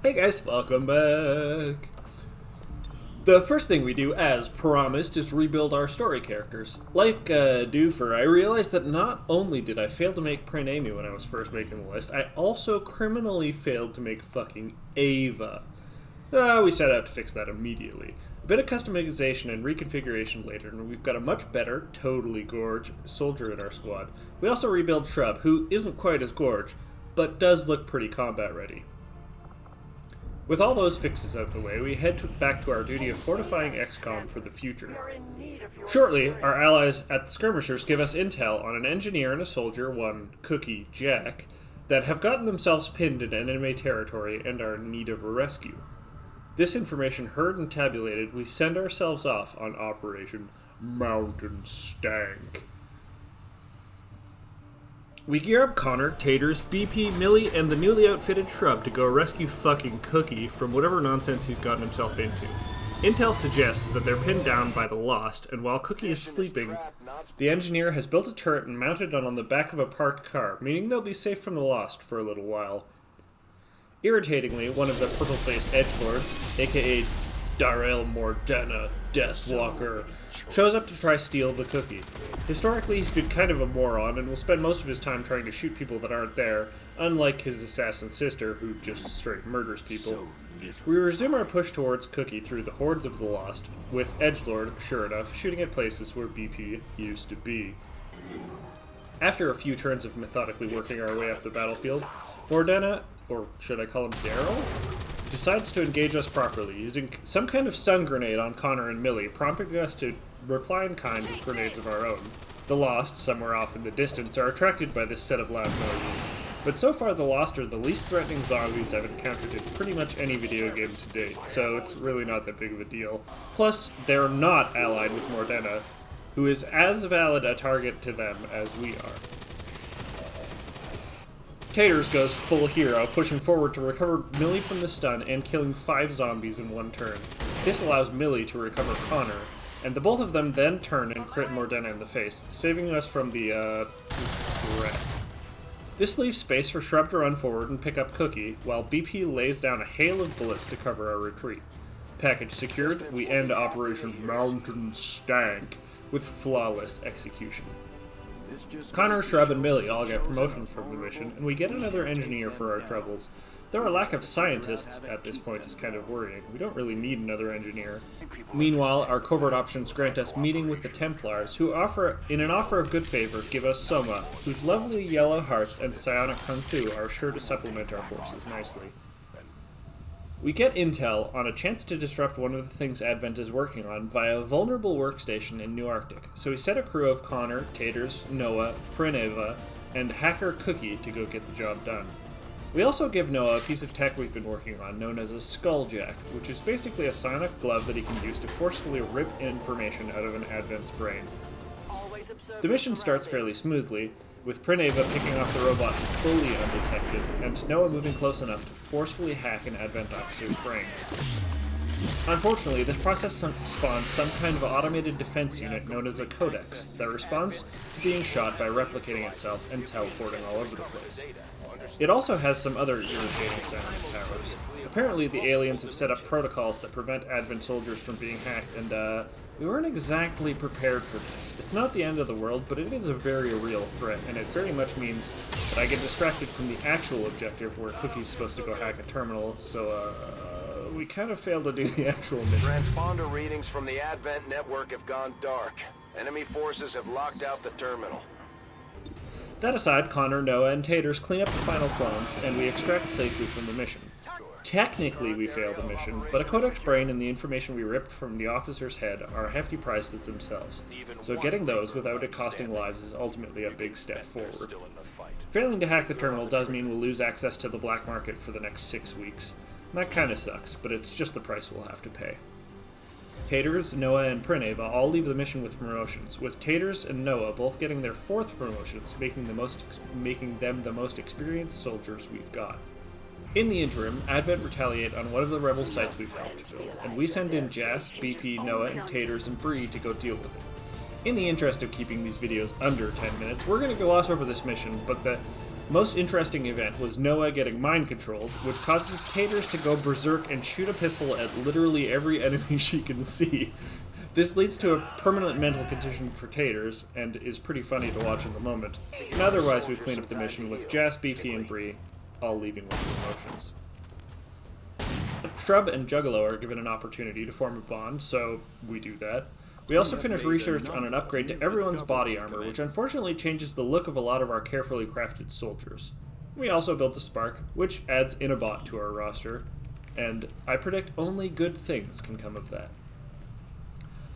Hey guys, welcome back! The first thing we do, as promised, is rebuild our story characters. Like Doofer, I realized that not only did I fail to make Print Amy when I was first making the list, I also criminally failed to make fucking Ava. We set out to fix that immediately. A bit of customization and reconfiguration later, and we've got a much better, totally gorge soldier in our squad. We also rebuild Shrub, who isn't quite as gorge, but does look pretty combat ready. With all those fixes out of the way, we head back to our duty of fortifying Xcom for the future. Shortly, our allies at the skirmishers give us intel on an engineer and a soldier, one Cookie Jack, that have gotten themselves pinned in enemy territory and are in need of a rescue. This information heard and tabulated, we send ourselves off on Operation Mountain Stank. We gear up Connor, Taters, BP, Millie, and the newly outfitted Shrub to go rescue fucking Cookie from whatever nonsense he's gotten himself into. Intel suggests that they're pinned down by the Lost, and while Cookie is sleeping, the engineer has built a turret and mounted it on the back of a parked car, meaning they'll be safe from the Lost for a little while. Irritatingly, one of the purple-faced edgelords, aka Darrell Mordana, Deathwalker, shows up to try steal the Cookie. Historically, he's been kind of a moron and will spend most of his time trying to shoot people that aren't there, unlike his assassin sister, who just straight murders people. We resume our push towards Cookie through the hordes of the Lost, with edgelord, sure enough, shooting at places where BP used to be. After a few turns of methodically working our way up the battlefield, Mordana, or should I call him Daryl, decides to engage us properly, using some kind of stun grenade on Connor and Millie, prompting us to reply in kind with grenades of our own. The Lost, somewhere off in the distance, are attracted by this set of loud noises, but so far the Lost are the least threatening zombies I've encountered in pretty much any video game to date, so it's really not that big of a deal. Plus, they're not allied with Mordana, who is as valid a target to them as we are. Taters goes full hero, pushing forward to recover Millie from the stun and killing 5 zombies in one turn. This allows Millie to recover Connor, and the both of them then turn and crit Mordana in the face, saving us from the, threat. This leaves space for Shrub to run forward and pick up Cookie, while BP lays down a hail of bullets to cover our retreat. Package secured, we end Operation Mountain Stank with flawless execution. Connor, Shrub, and Millie all get promotions from the mission, and we get another engineer for our troubles. Though our lack of scientists at this point is kind of worrying. We don't really need another engineer. Meanwhile, our covert options grant us meeting with the Templars, who in an offer of good favor, give us Soma, whose lovely yellow hearts and psionic kung fu are sure to supplement our forces nicely. We get intel on a chance to disrupt one of the things Advent is working on via a vulnerable workstation in New Arctic, so we set a crew of Connor, Taters, Noah, Prineva, and hacker Cookie to go get the job done. We also give Noah a piece of tech we've been working on known as a Skulljack, which is basically a sonic glove that he can use to forcefully rip information out of an Advent's brain. The mission starts fairly smoothly, with Prineva picking off the robot fully undetected, and Noah moving close enough to forcefully hack an Advent officer's brain. Unfortunately, this process spawns some kind of automated defense unit known as a Codex that responds to being shot by replicating itself and teleporting all over the place. It also has some other irritating sounding powers. Apparently, the aliens have set up protocols that prevent Advent soldiers from being hacked, and we weren't exactly prepared for this. It's not the end of the world, but it is a very real threat, and it very much means that I get distracted from the actual objective where Cookie's supposed to go hack a terminal, so we kind of failed to do the actual mission. Transponder readings from the Advent network have gone dark. Enemy forces have locked out the terminal. That aside, Connor, Noah, and Taters clean up the final clones, and we extract safely from the mission. Technically, we failed the mission, but a Codex brain and the information we ripped from the officer's head are hefty prizes themselves, so getting those without it costing lives is ultimately a big step forward. Failing to hack the terminal does mean we'll lose access to the black market for the next 6 weeks. That kinda sucks, but it's just the price we'll have to pay. Taters, Noah, and Prineva all leave the mission with promotions, with Taters and Noah both getting their 4th promotions, making them the most experienced soldiers we've got. In the interim, Advent retaliate on one of the rebel sites we've helped build, and we send in Jas, BP, Noah, and Taters and Bree to go deal with it. In the interest of keeping these videos under 10 minutes, we're going to gloss over this mission, but the Most interesting event was Noah getting mind controlled, which causes Taters to go berserk and shoot a pistol at literally every enemy she can see. This leads to a permanent mental condition for Taters, and is pretty funny to watch in the moment. And otherwise, we clean up the mission with Jas, BP, and Bree, all leaving with emotions. Shrub and Juggalo are given an opportunity to form a bond, so we do that. We also finish research on an upgrade to everyone's body armor, which unfortunately changes the look of a lot of our carefully crafted soldiers. We also built a Spark, which adds Inabot to our roster, and I predict only good things can come of that.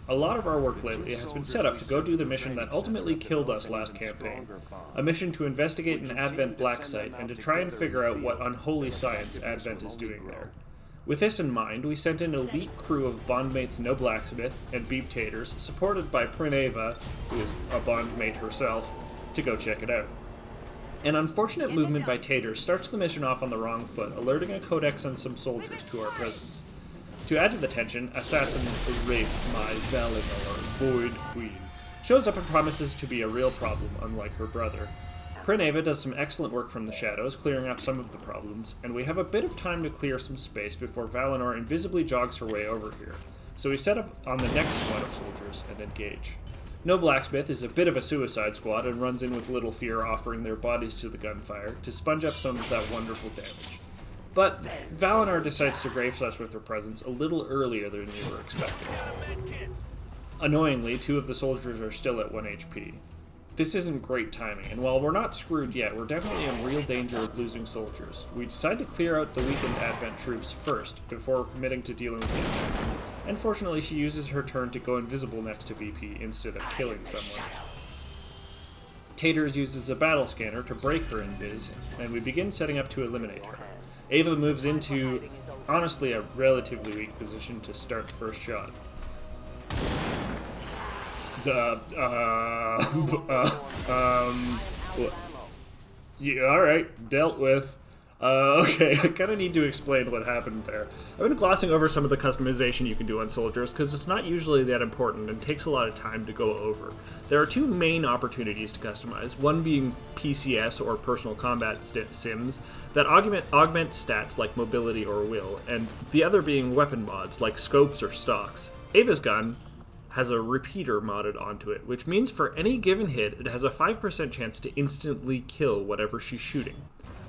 A lot of our work lately has been set up to go do the mission that ultimately killed us last campaign. A mission to investigate an Advent black site and to try and figure out what unholy science Advent is doing there. With this in mind, we sent an elite crew of bondmates No Blacksmith and Beep Taters, supported by Prineva, who is a bondmate herself, to go check it out. An unfortunate movement by Taters starts the mission off on the wrong foot, alerting a Codex and some soldiers to our presence. To add to the tension, Assassin Wraith, my Valinor, Void Queen, shows up and promises to be a real problem, unlike her brother. Prineva does some excellent work from the shadows, clearing up some of the problems, and we have a bit of time to clear some space before Valinor invisibly jogs her way over here. So we set up on the next squad of soldiers and engage. No Blacksmith is a bit of a suicide squad and runs in with little fear, offering their bodies to the gunfire to sponge up some of that wonderful damage. But Valinor decides to grace us with her presence a little earlier than we were expecting. Annoyingly, 2 of the soldiers are still at 1 HP. This isn't great timing, and while we're not screwed yet, we're definitely in real danger of losing soldiers. We decide to clear out the weakened Advent troops first, before committing to dealing with the assassin, and fortunately she uses her turn to go invisible next to BP instead of killing someone. Taters uses a battle scanner to break her invis, and we begin setting up to eliminate her. Ava moves into, honestly, a relatively weak position to start the first shot. Yeah, alright, dealt with. Okay, I kind of need to explain what happened there. I've been glossing over some of the customization you can do on soldiers, because it's not usually that important and takes a lot of time to go over. There are 2 main opportunities to customize, one being PCS, or personal combat sims, that augment stats like mobility or will, and the other being weapon mods, like scopes or stocks. Ava's gun has a repeater modded onto it, which means for any given hit, it has a 5% chance to instantly kill whatever she's shooting.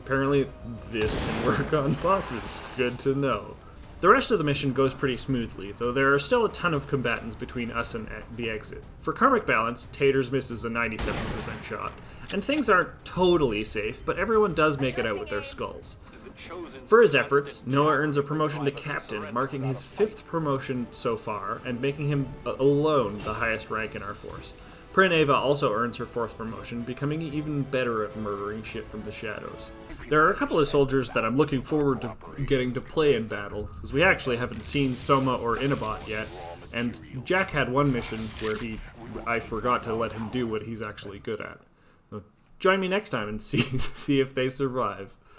Apparently, this can work on bosses. Good to know. The rest of the mission goes pretty smoothly, though there are still a ton of combatants between us and the exit. For karmic balance, Taters misses a 97% shot, and things aren't totally safe, but everyone does make it out with their skulls. For his efforts, Noah earns a promotion to Captain, marking his 5th promotion so far, and making him alone the highest rank in our force. Prineva also earns her 4th promotion, becoming even better at murdering shit from the shadows. There are a couple of soldiers that I'm looking forward to getting to play in battle, because we actually haven't seen Soma or Inabot yet, and Jack had one mission where I forgot to let him do what he's actually good at. So join me next time and see if they survive.